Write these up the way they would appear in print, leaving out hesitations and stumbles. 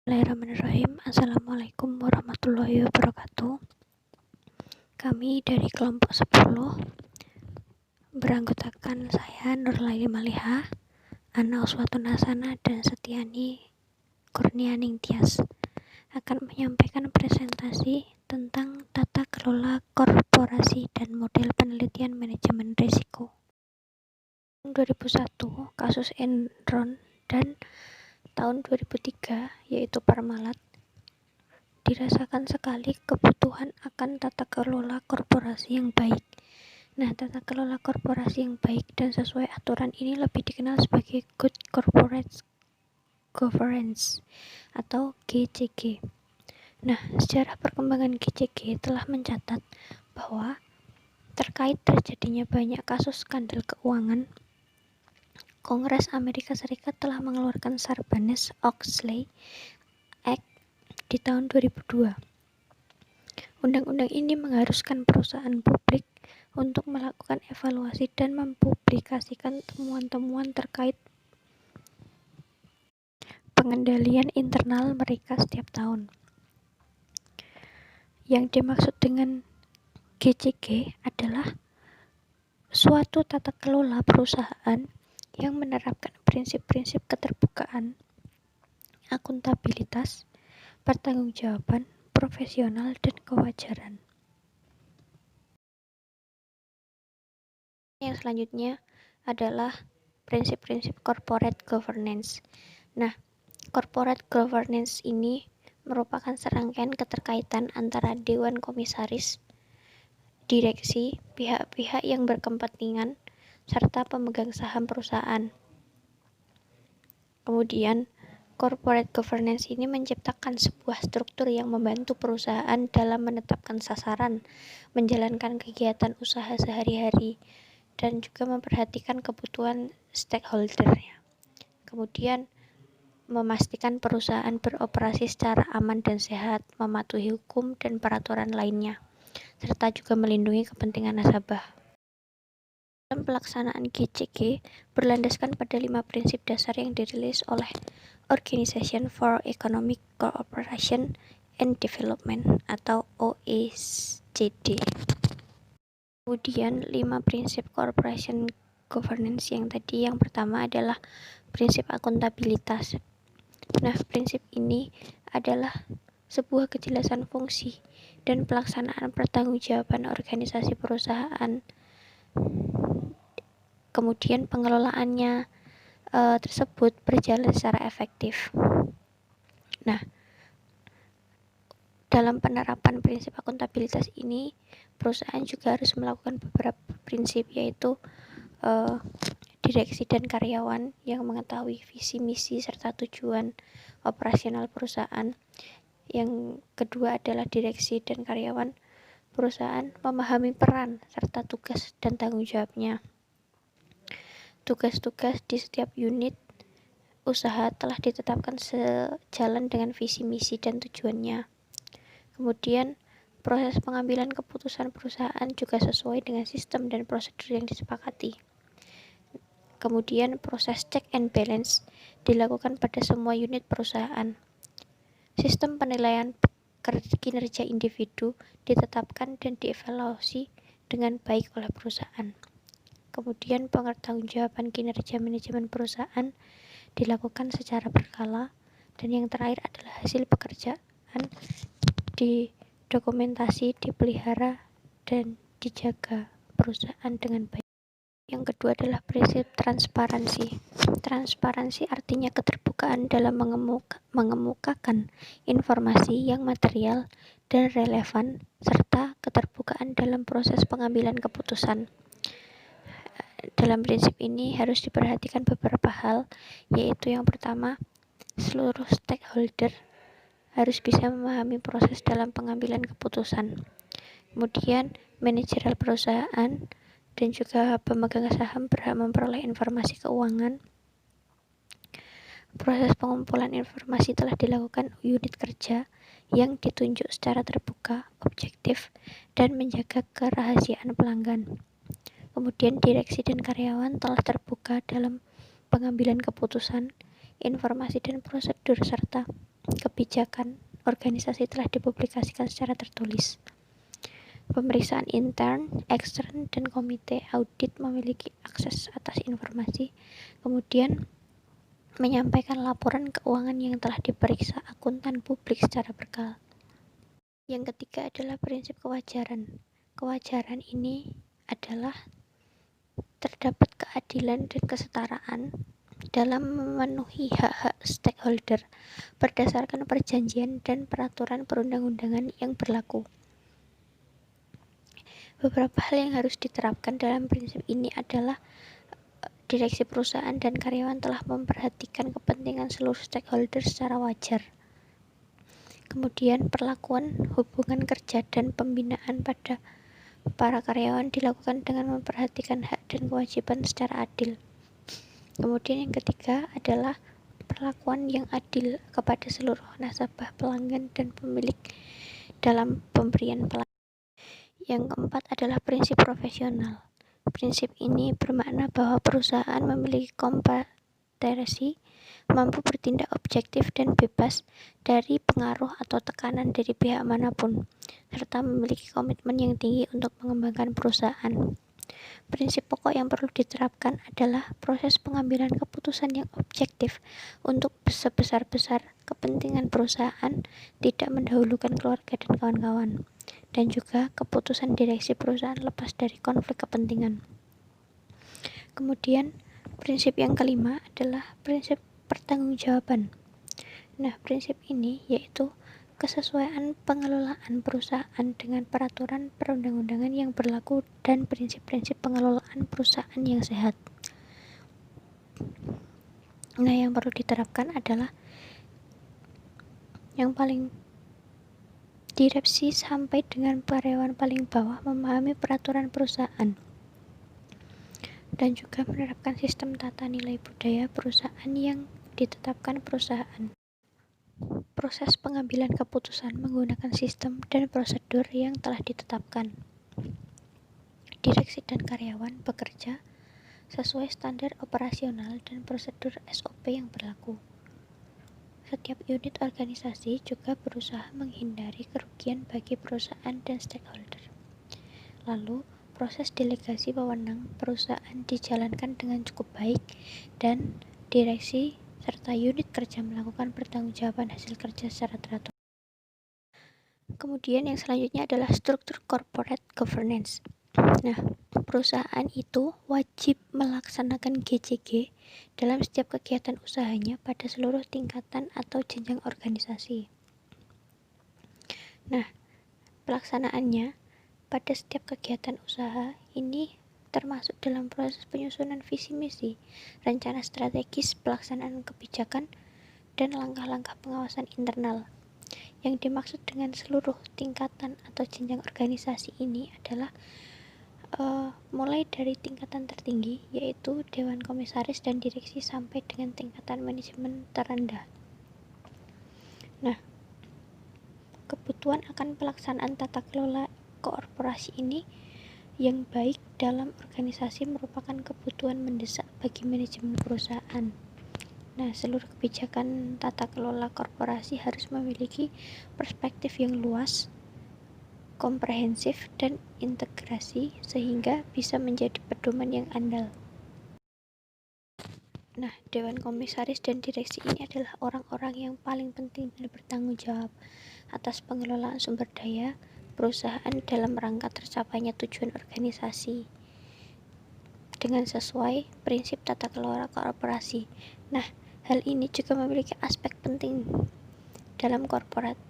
Bismillahirrahmanirrahim. Assalamualaikum warahmatullahi wabarakatuh. Kami dari kelompok 10 beranggotakan saya Nurlaili Maliha, Ana Uswatun Hasanah, dan Setiani Kurnianing Tias akan menyampaikan presentasi tentang tata kelola korporasi dan model penelitian manajemen risiko. 2001 kasus Enron dan tahun 2003 yaitu Parmalat, dirasakan sekali kebutuhan akan tata kelola korporasi yang baik. Nah, tata kelola korporasi yang baik dan sesuai aturan ini lebih dikenal sebagai Good Corporate Governance atau GCG. Nah, sejarah perkembangan GCG telah mencatat bahwa terkait terjadinya banyak kasus skandal keuangan, Kongres Amerika Serikat telah mengeluarkan Sarbanes-Oxley Act di tahun 2002. Undang-undang ini mengharuskan perusahaan publik untuk melakukan evaluasi dan mempublikasikan temuan-temuan terkait pengendalian internal mereka setiap tahun. Yang dimaksud dengan GCG adalah suatu tata kelola perusahaan yang menerapkan prinsip-prinsip keterbukaan, akuntabilitas, pertanggungjawaban, profesional, dan kewajaran. Yang selanjutnya adalah prinsip-prinsip corporate governance. Nah, corporate governance ini merupakan serangkaian keterkaitan antara dewan komisaris, direksi, pihak-pihak yang berkepentingan, serta pemegang saham perusahaan. Kemudian, corporate governance ini menciptakan sebuah struktur yang membantu perusahaan dalam menetapkan sasaran, menjalankan kegiatan usaha sehari-hari, dan juga memperhatikan kebutuhan stakeholder-nya. Kemudian, memastikan perusahaan beroperasi secara aman dan sehat, mematuhi hukum dan peraturan lainnya, serta juga melindungi kepentingan nasabah. Dalam pelaksanaan GCG berlandaskan pada 5 prinsip dasar yang dirilis oleh Organization for Economic Cooperation and Development atau OECD. Kemudian 5 prinsip corporation governance yang tadi, yang pertama adalah prinsip akuntabilitas. Nah, prinsip ini adalah sebuah kejelasan fungsi dan pelaksanaan pertanggungjawaban organisasi perusahaan. Kemudian pengelolaannya tersebut berjalan secara efektif. Nah, dalam penerapan prinsip akuntabilitas ini, perusahaan juga harus melakukan beberapa prinsip, yaitu direksi dan karyawan yang mengetahui visi misi serta tujuan operasional perusahaan. Yang kedua adalah direksi dan karyawan perusahaan memahami peran serta tugas dan tanggung jawabnya. Tugas-tugas di setiap unit usaha telah ditetapkan sejalan dengan visi misi dan tujuannya. Kemudian proses pengambilan keputusan perusahaan juga sesuai dengan sistem dan prosedur yang disepakati. Kemudian proses check and balance dilakukan pada semua unit perusahaan. Sistem penilaian kinerja individu ditetapkan dan dievaluasi dengan baik oleh perusahaan. Kemudian pengertanggungjawaban kinerja manajemen perusahaan dilakukan secara berkala, dan yang terakhir adalah hasil pekerjaan didokumentasi, dipelihara, dan dijaga perusahaan dengan baik. Yang kedua adalah prinsip transparansi. Transparansi artinya keterbukaan dalam mengemukakan informasi yang material dan relevan, serta keterbukaan dalam proses pengambilan keputusan. Dalam prinsip ini harus diperhatikan beberapa hal, yaitu yang pertama, seluruh stakeholder harus bisa memahami proses dalam pengambilan keputusan. Kemudian, manajerial perusahaan dan juga pemegang saham berhak memperoleh informasi keuangan. Proses pengumpulan informasi telah dilakukan unit kerja yang ditunjuk secara terbuka, objektif, dan menjaga kerahasiaan pelanggan. Kemudian direksi dan karyawan telah terbuka dalam pengambilan keputusan, informasi dan prosedur, serta kebijakan organisasi telah dipublikasikan secara tertulis. Pemeriksaan intern, ekstern, dan komite audit memiliki akses atas informasi, kemudian menyampaikan laporan keuangan yang telah diperiksa akuntan publik secara berkala. Yang ketiga adalah prinsip kewajaran. Kewajaran ini adalah terdapat keadilan dan kesetaraan dalam memenuhi hak-hak stakeholder berdasarkan perjanjian dan peraturan perundang-undangan yang berlaku. Beberapa hal yang harus diterapkan dalam prinsip ini adalah direksi perusahaan dan karyawan telah memperhatikan kepentingan seluruh stakeholder secara wajar. Kemudian perlakuan hubungan kerja dan pembinaan pada para karyawan dilakukan dengan memperhatikan hak dan kewajiban secara adil. Kemudian yang ketiga adalah perlakuan yang adil kepada seluruh nasabah, pelanggan, dan pemilik dalam pemberian pelayanan. Yang keempat adalah prinsip profesional. Prinsip ini bermakna bahwa perusahaan memiliki kompetensi, mampu bertindak objektif dan bebas dari pengaruh atau tekanan dari pihak manapun, serta memiliki komitmen yang tinggi untuk mengembangkan perusahaan. Prinsip pokok yang perlu diterapkan adalah proses pengambilan keputusan yang objektif untuk sebesar-besar kepentingan perusahaan, tidak mendahulukan keluarga dan kawan-kawan, dan juga keputusan direksi perusahaan lepas dari konflik kepentingan. Kemudian, prinsip yang kelima adalah prinsip pertanggungjawaban. Nah, prinsip ini yaitu kesesuaian pengelolaan perusahaan dengan peraturan perundang-undangan yang berlaku dan prinsip-prinsip pengelolaan perusahaan yang sehat. Nah, yang perlu diterapkan adalah yang paling direksi sampai dengan karyawan paling bawah memahami peraturan perusahaan dan juga menerapkan sistem tata nilai budaya perusahaan yang ditetapkan perusahaan. Proses pengambilan keputusan menggunakan sistem dan prosedur yang telah ditetapkan. Direksi dan karyawan bekerja sesuai standar operasional dan prosedur SOP yang berlaku. Setiap unit organisasi juga berusaha menghindari kerugian bagi perusahaan dan stakeholder. Lalu, proses delegasi wewenang perusahaan dijalankan dengan cukup baik dan direksi serta unit kerja melakukan pertanggungjawaban hasil kerja secara teratur. Kemudian yang selanjutnya adalah struktur corporate governance. Nah, perusahaan itu wajib melaksanakan GCG dalam setiap kegiatan usahanya pada seluruh tingkatan atau jenjang organisasi. Nah, pelaksanaannya pada setiap kegiatan usaha ini termasuk dalam proses penyusunan visi misi, rencana strategis, pelaksanaan kebijakan, dan langkah-langkah pengawasan internal. Yang dimaksud dengan seluruh tingkatan atau jenjang organisasi ini adalah mulai dari tingkatan tertinggi yaitu Dewan Komisaris dan Direksi sampai dengan tingkatan manajemen terendah. Nah, kebutuhan akan pelaksanaan tata kelola korporasi ini yang baik dalam organisasi merupakan kebutuhan mendesak bagi manajemen perusahaan. Nah, seluruh kebijakan tata kelola korporasi harus memiliki perspektif yang luas, komprehensif, dan integrasi sehingga bisa menjadi pedoman yang andal. Nah, Dewan Komisaris dan Direksi ini adalah orang-orang yang paling penting dan bertanggung jawab atas pengelolaan sumber daya perusahaan dalam rangka tercapainya tujuan organisasi dengan sesuai prinsip tata kelola korporasi. Nah, hal ini juga memiliki aspek penting dalam corporate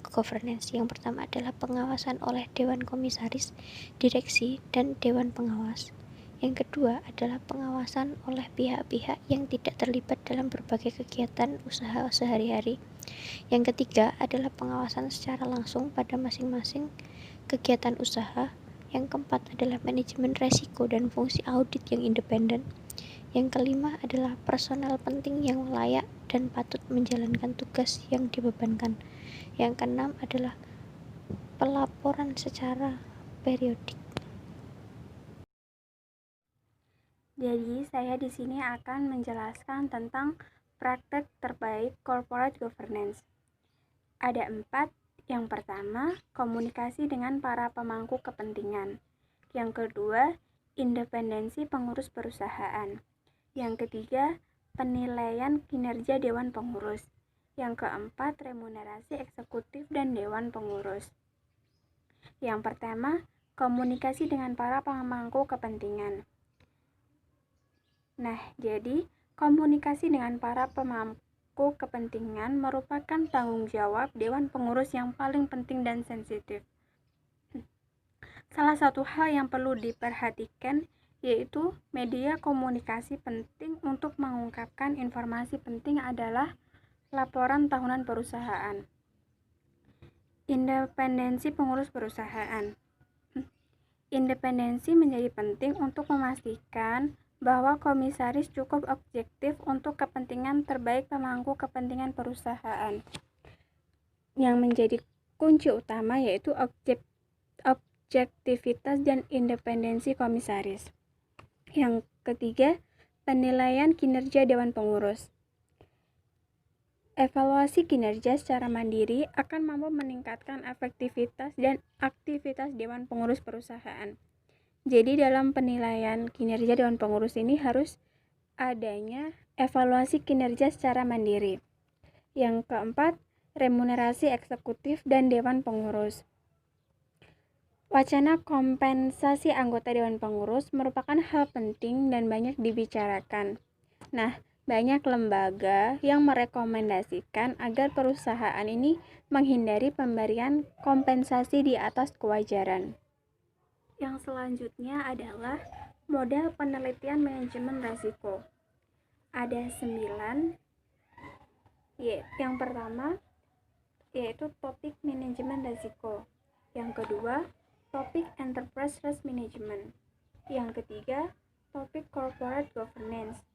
governance. Yang pertama adalah pengawasan oleh Dewan Komisaris, Direksi, dan Dewan Pengawas. Yang kedua adalah pengawasan oleh pihak-pihak yang tidak terlibat dalam berbagai kegiatan usaha sehari-hari. Yang ketiga adalah pengawasan secara langsung pada masing-masing kegiatan usaha. Yang keempat adalah manajemen resiko dan fungsi audit yang independen. Yang kelima adalah personal penting yang layak dan patut menjalankan tugas yang dibebankan. Yang keenam adalah pelaporan secara periodik. Jadi, saya di sini akan menjelaskan tentang praktek terbaik corporate governance. Ada 4. Yang pertama, komunikasi dengan para pemangku kepentingan. Yang kedua, independensi pengurus perusahaan. Yang ketiga, penilaian kinerja Dewan Pengurus. Yang keempat, remunerasi eksekutif dan Dewan Pengurus. Yang pertama, komunikasi dengan para pemangku kepentingan. Nah, jadi komunikasi dengan para pemangku kepentingan merupakan tanggung jawab Dewan Pengurus yang paling penting dan sensitif. Salah satu hal yang perlu diperhatikan yaitu media komunikasi penting untuk mengungkapkan informasi penting adalah laporan tahunan perusahaan. Independensi pengurus perusahaan. Independensi menjadi penting untuk memastikan bahwa komisaris cukup objektif untuk kepentingan terbaik pemangku kepentingan perusahaan. Yang menjadi kunci utama yaitu objektivitas dan independensi komisaris. Yang ketiga, penilaian kinerja Dewan Pengurus. Evaluasi kinerja secara mandiri akan mampu meningkatkan efektivitas dan aktivitas Dewan Pengurus perusahaan. Jadi dalam penilaian kinerja Dewan Pengurus ini harus adanya evaluasi kinerja secara mandiri. Yang keempat, remunerasi eksekutif dan Dewan Pengurus. Wacana kompensasi anggota Dewan Pengurus merupakan hal penting dan banyak dibicarakan. Nah, banyak lembaga yang merekomendasikan agar perusahaan ini menghindari pemberian kompensasi di atas kewajaran. Yang selanjutnya adalah model penelitian manajemen risiko. Ada 9. Yang pertama yaitu topik manajemen risiko. Yang kedua, topik enterprise risk management. Yang ketiga, topik corporate governance.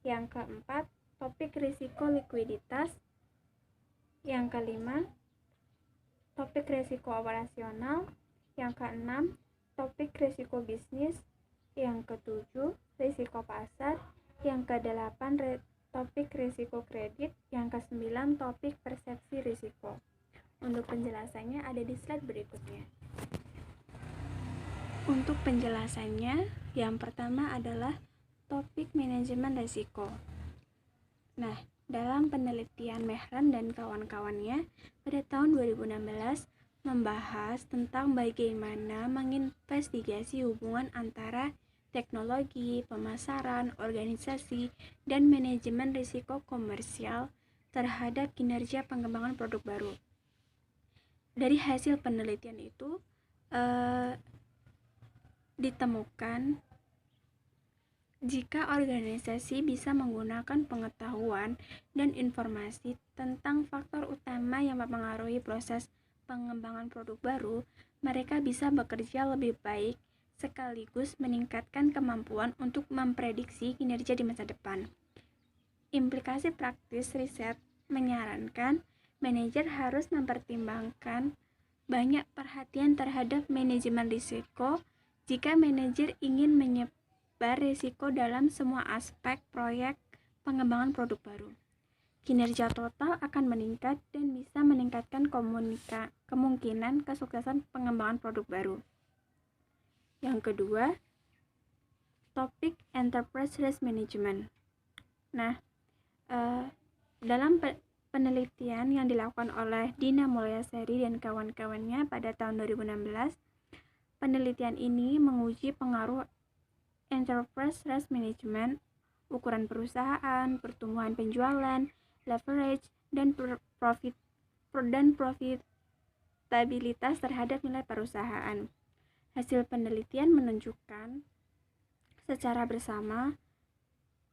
Yang keempat, topik risiko likuiditas. Yang kelima, topik risiko operasional. Yang keenam, topik risiko bisnis. Yang ketujuh, risiko pasar. Yang kedelapan, topik risiko kredit. Yang kesembilan, topik persepsi risiko. Untuk penjelasannya ada di slide berikutnya. Untuk penjelasannya, yang pertama adalah topik manajemen risiko. Nah, dalam penelitian Mehran dan kawan-kawannya pada tahun 2016 membahas tentang bagaimana menginvestigasi hubungan antara teknologi, pemasaran, organisasi, dan manajemen risiko komersial terhadap kinerja pengembangan produk baru. Dari hasil penelitian itu ditemukan jika organisasi bisa menggunakan pengetahuan dan informasi tentang faktor utama yang mempengaruhi proses pengembangan produk baru, mereka bisa bekerja lebih baik sekaligus meningkatkan kemampuan untuk memprediksi kinerja di masa depan. Implikasi praktis riset menyarankan manajer harus mempertimbangkan banyak perhatian terhadap manajemen risiko jika manajer ingin menyebar risiko dalam semua aspek proyek pengembangan produk baru. Kinerja total akan meningkat dan bisa meningkatkan kemungkinan kesuksesan pengembangan produk baru. Yang kedua, topik enterprise risk management. Nah, dalam penelitian yang dilakukan oleh Dina Mulyasari dan kawan-kawannya pada tahun 2016, penelitian ini menguji pengaruh enterprise risk management, ukuran perusahaan, pertumbuhan penjualan, leverage, dan profitabilitas terhadap nilai perusahaan. Hasil penelitian menunjukkan secara bersama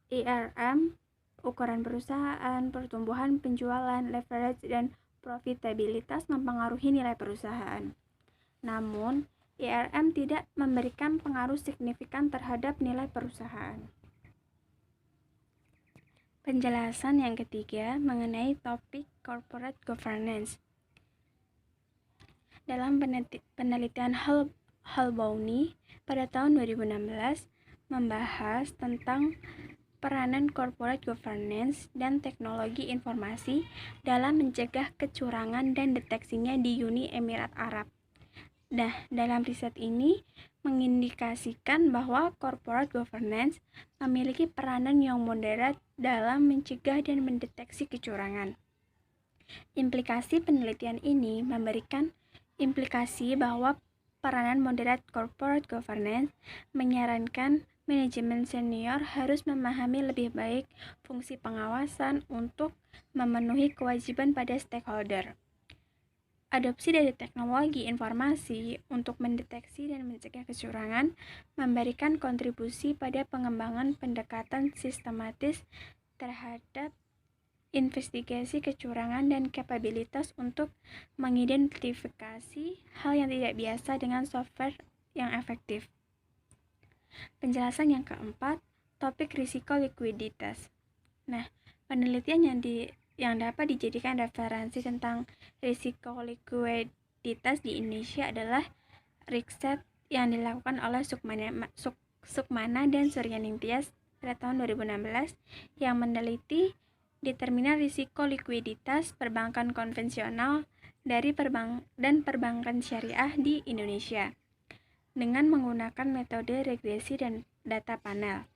ERM, ukuran perusahaan, pertumbuhan penjualan, leverage, dan profitabilitas mempengaruhi nilai perusahaan. Namun, ERM tidak memberikan pengaruh signifikan terhadap nilai perusahaan. Penjelasan yang ketiga mengenai topik corporate governance. Dalam penelitian Halbouni pada tahun 2016 membahas tentang peranan corporate governance dan teknologi informasi dalam mencegah kecurangan dan deteksinya di Uni Emirat Arab. Nah, dalam riset ini mengindikasikan bahwa corporate governance memiliki peranan yang moderat dalam mencegah dan mendeteksi kecurangan. Implikasi penelitian ini memberikan implikasi bahwa peranan moderat corporate governance menyarankan manajemen senior harus memahami lebih baik fungsi pengawasan untuk memenuhi kewajiban pada stakeholder. Adopsi dari teknologi informasi untuk mendeteksi dan mencegah kecurangan memberikan kontribusi pada pengembangan pendekatan sistematis terhadap investigasi kecurangan dan kapabilitas untuk mengidentifikasi hal yang tidak biasa dengan software yang efektif. Penjelasan yang keempat, topik risiko likuiditas. Nah, penelitian yang dapat dijadikan referensi tentang risiko likuiditas di Indonesia adalah riset yang dilakukan oleh Sukmana dan Suryaning Tias pada tahun 2016 yang meneliti determinan risiko likuiditas perbankan konvensional dan perbankan syariah di Indonesia dengan menggunakan metode regresi dan data panel.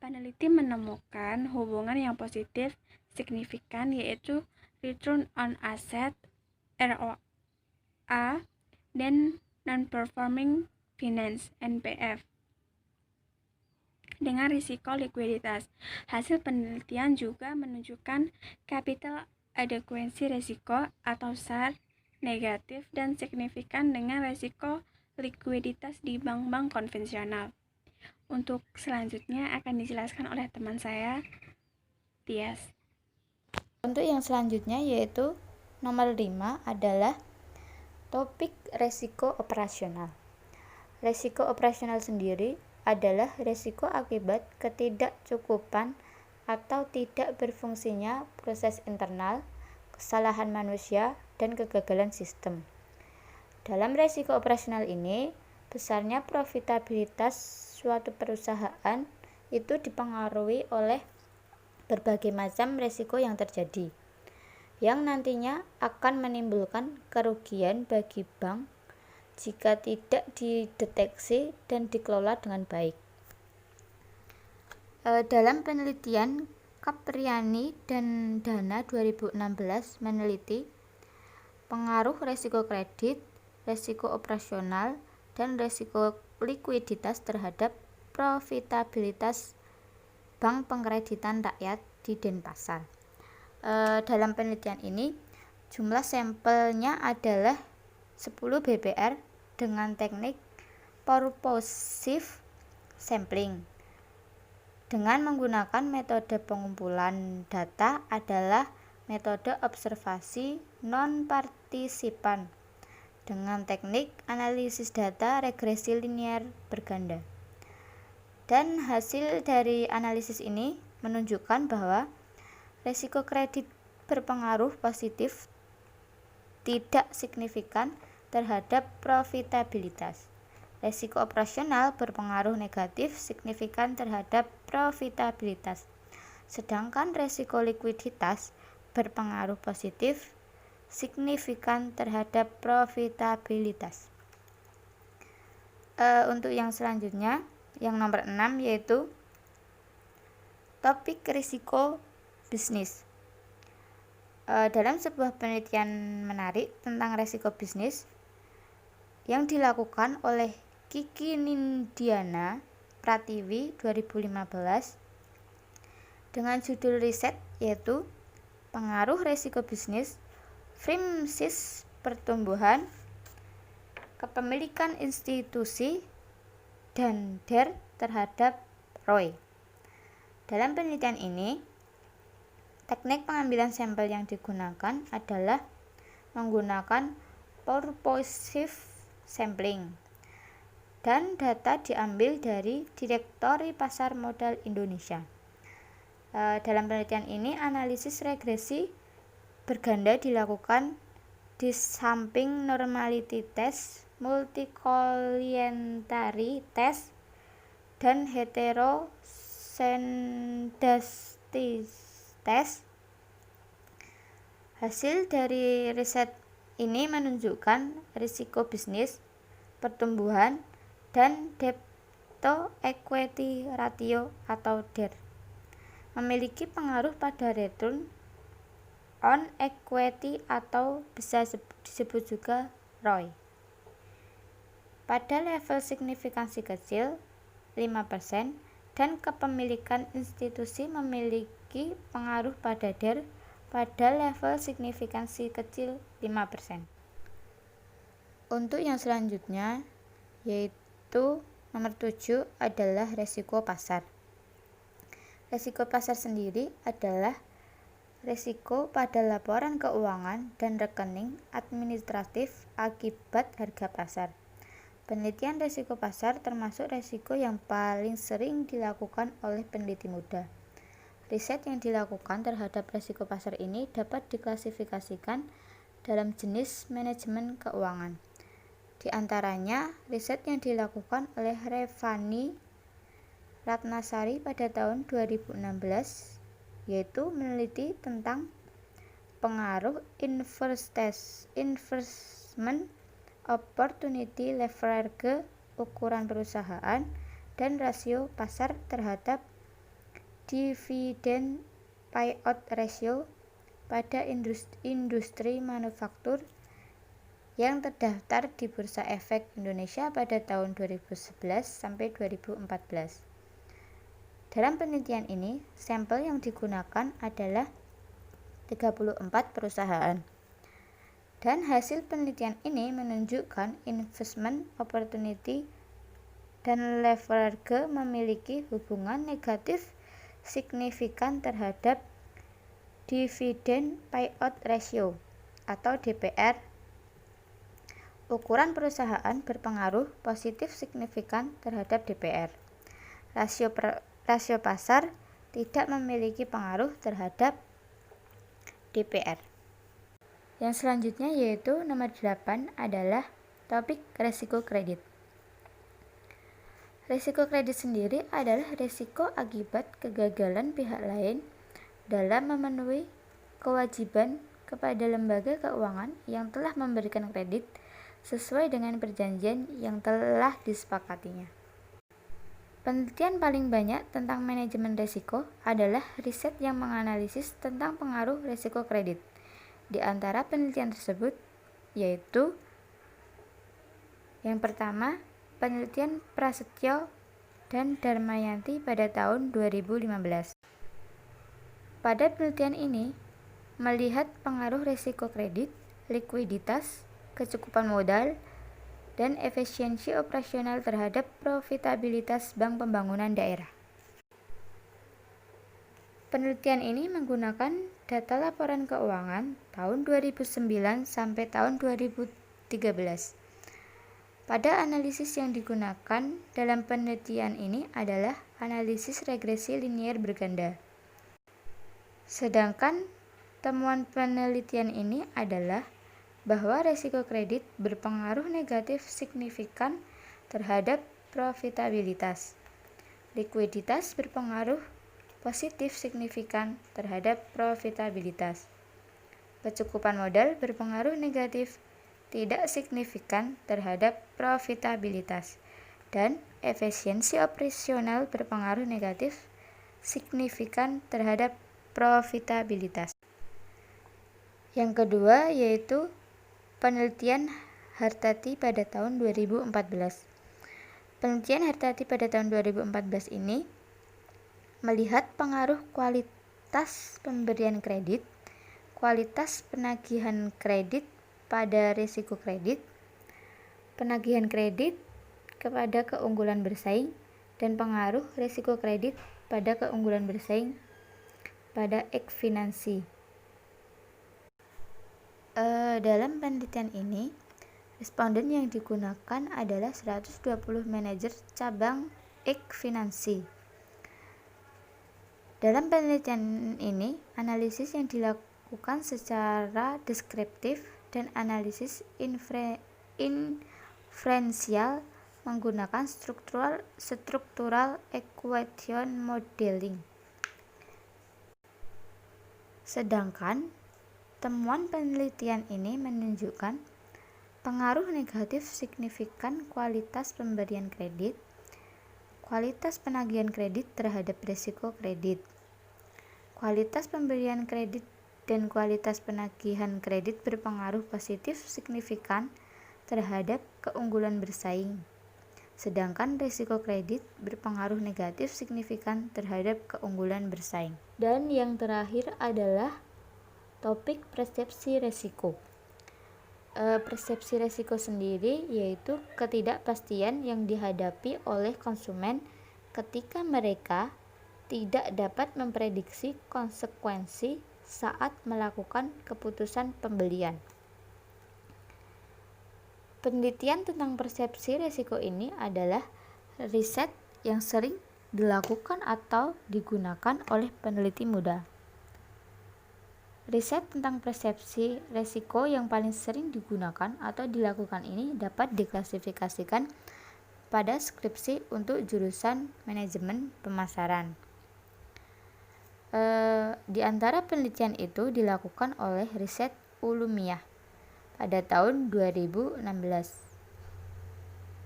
Peneliti menemukan hubungan yang positif signifikan yaitu return on asset ROA dan non-performing finance NPF dengan risiko likuiditas. Hasil penelitian juga menunjukkan capital adequacy risiko atau SAR negatif dan signifikan dengan risiko likuiditas di bank-bank konvensional. Untuk selanjutnya akan dijelaskan oleh teman saya, Tias. Untuk yang selanjutnya yaitu nomor 5 adalah topik resiko operasional. Resiko operasional sendiri adalah resiko akibat ketidakcukupan atau tidak berfungsinya proses internal, kesalahan manusia, dan kegagalan sistem. Dalam resiko operasional ini, besarnya profitabilitas suatu perusahaan itu dipengaruhi oleh berbagai macam resiko yang terjadi, yang nantinya akan menimbulkan kerugian bagi bank jika tidak dideteksi dan dikelola dengan baik. Dalam penelitian Capriani dan Dana 2016 meneliti pengaruh resiko kredit, resiko operasional, dan resiko likuiditas terhadap profitabilitas bank pengkreditan rakyat di Denpasar. Dalam penelitian ini, jumlah sampelnya adalah 10 BPR dengan teknik purposive sampling. Dengan menggunakan metode pengumpulan data adalah metode observasi non-partisipan dengan teknik analisis data regresi linear berganda. Dan hasil dari analisis ini menunjukkan bahwa risiko kredit berpengaruh positif tidak signifikan terhadap profitabilitas. Risiko operasional berpengaruh negatif signifikan terhadap profitabilitas. Sedangkan risiko likuiditas berpengaruh positif signifikan terhadap profitabilitas. Untuk yang selanjutnya, yang nomor 6 yaitu topik risiko bisnis. Dalam sebuah penelitian menarik tentang risiko bisnis yang dilakukan oleh Kiki Nindiana Pratiwi 2015 dengan judul riset yaitu pengaruh risiko bisnis Firmsis pertumbuhan, kepemilikan institusi, dan DER terhadap ROI. Dalam penelitian ini, teknik pengambilan sampel yang digunakan adalah menggunakan purposive sampling dan data diambil dari Direktori Pasar Modal Indonesia. Dalam penelitian ini, analisis regresi berganda dilakukan di samping normality test, multicolientary test, dan heterozygote Test. Hasil dari riset ini menunjukkan risiko bisnis, pertumbuhan, dan debt to equity ratio atau DER memiliki pengaruh pada return on equity atau bisa disebut juga ROI. Pada level signifikansi kecil 5% dan kepemilikan institusi memiliki pengaruh pada DER pada level signifikansi kecil 5%. Untuk yang selanjutnya yaitu nomor 7 adalah resiko pasar. Resiko pasar sendiri adalah resiko pada laporan keuangan dan rekening administratif akibat harga pasar. Penelitian resiko pasar termasuk resiko yang paling sering dilakukan oleh peneliti muda. Riset yang dilakukan terhadap resiko pasar ini dapat diklasifikasikan dalam jenis manajemen keuangan. Di antaranya, riset yang dilakukan oleh Revani Ratnasari pada tahun 2016 yaitu meneliti tentang pengaruh investment opportunity leverage ukuran perusahaan dan rasio pasar terhadap dividend payout ratio pada industri manufaktur yang terdaftar di Bursa Efek Indonesia pada tahun 2011 sampai 2014. Dalam penelitian ini, sampel yang digunakan adalah 34 perusahaan. Dan hasil penelitian ini menunjukkan investment opportunity dan leverage memiliki hubungan negatif signifikan terhadap dividend payout ratio atau DPR. Ukuran perusahaan berpengaruh positif signifikan terhadap DPR. Rasio pasar tidak memiliki pengaruh terhadap DPR. Yang selanjutnya yaitu nomor 8 adalah topik resiko kredit. Risiko kredit sendiri adalah risiko akibat kegagalan pihak lain dalam memenuhi kewajiban kepada lembaga keuangan yang telah memberikan kredit sesuai dengan perjanjian yang telah disepakatinya. Penelitian paling banyak tentang manajemen risiko adalah riset yang menganalisis tentang pengaruh risiko kredit. Di antara penelitian tersebut yaitu yang pertama, penelitian Prasetyo dan Darmayanti pada tahun 2015. Pada penelitian ini, melihat pengaruh risiko kredit, likuiditas, kecukupan modal, dan efisiensi operasional terhadap profitabilitas Bank Pembangunan Daerah. Penelitian ini menggunakan data laporan keuangan tahun 2009 sampai tahun 2013. Pada analisis yang digunakan dalam penelitian ini adalah analisis regresi linier berganda. Sedangkan temuan penelitian ini adalah bahwa risiko kredit berpengaruh negatif signifikan terhadap profitabilitas. Likuiditas berpengaruh positif signifikan terhadap profitabilitas. Kecukupan modal berpengaruh negatif tidak signifikan terhadap profitabilitas, dan efisiensi operasional berpengaruh negatif signifikan terhadap profitabilitas. Yang kedua yaitu penelitian Hartati pada tahun 2014. Penelitian Hartati pada tahun 2014 ini melihat pengaruh kualitas pemberian kredit, kualitas penagihan kredit pada risiko kredit, penagihan kredit kepada keunggulan bersaing, dan pengaruh risiko kredit pada keunggulan bersaing pada ekfinansi. Dalam penelitian ini, responden yang digunakan adalah 120 manajer cabang ekfinansi. Dalam penelitian ini, analisis yang dilakukan secara deskriptif dan analisis inferensial menggunakan struktural equation modeling. Sedangkan temuan penelitian ini menunjukkan pengaruh negatif signifikan kualitas pemberian kredit, kualitas penagihan kredit terhadap risiko kredit. Kualitas pemberian kredit dan kualitas penagihan kredit berpengaruh positif signifikan terhadap keunggulan bersaing. Sedangkan risiko kredit berpengaruh negatif signifikan terhadap keunggulan bersaing. Dan yang terakhir adalah topik persepsi risiko. Persepsi risiko sendiri yaitu ketidakpastian yang dihadapi oleh konsumen ketika mereka tidak dapat memprediksi konsekuensi saat melakukan keputusan pembelian. Penelitian tentang persepsi risiko ini adalah riset yang sering dilakukan atau digunakan oleh peneliti muda. Riset tentang persepsi risiko yang paling sering digunakan atau dilakukan ini dapat diklasifikasikan pada skripsi untuk jurusan manajemen pemasaran. Di antara penelitian itu dilakukan oleh riset Ulumiyah pada tahun 2016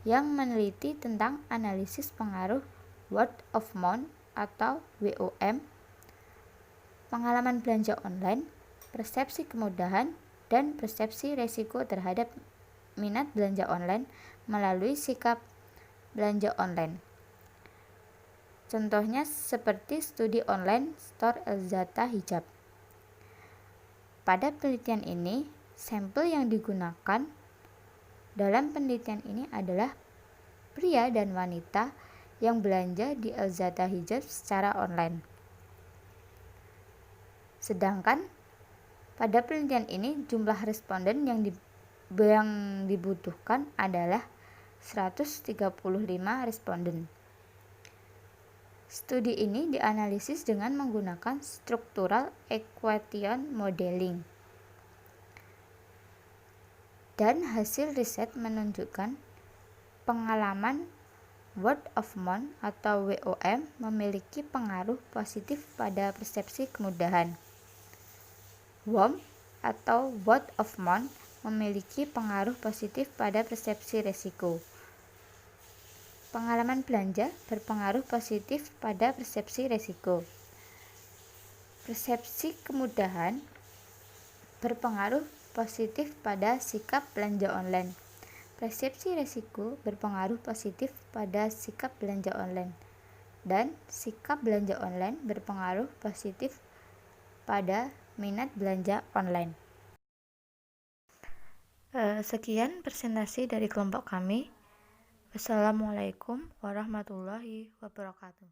yang meneliti tentang analisis pengaruh word of mouth atau WOM, pengalaman belanja online, persepsi kemudahan, dan persepsi risiko terhadap minat belanja online melalui sikap belanja online. Contohnya seperti studi online store Elzata Hijab. Pada penelitian ini, sampel yang digunakan dalam penelitian ini adalah pria dan wanita yang belanja di Elzata Hijab secara online. Sedangkan pada penelitian ini jumlah responden yang dibutuhkan adalah 135 responden. Studi ini dianalisis dengan menggunakan struktural equation modeling. Dan hasil riset menunjukkan pengalaman word of mouth atau WOM memiliki pengaruh positif pada persepsi kemudahan. WOM atau word of mouth memiliki pengaruh positif pada persepsi risiko. Pengalaman belanja berpengaruh positif pada persepsi risiko. Persepsi kemudahan berpengaruh positif pada sikap belanja online. Persepsi risiko berpengaruh positif pada sikap belanja online. Dan sikap belanja online berpengaruh positif pada minat belanja online. Sekian presentasi dari kelompok kami. Wassalamualaikum warahmatullahi wabarakatuh.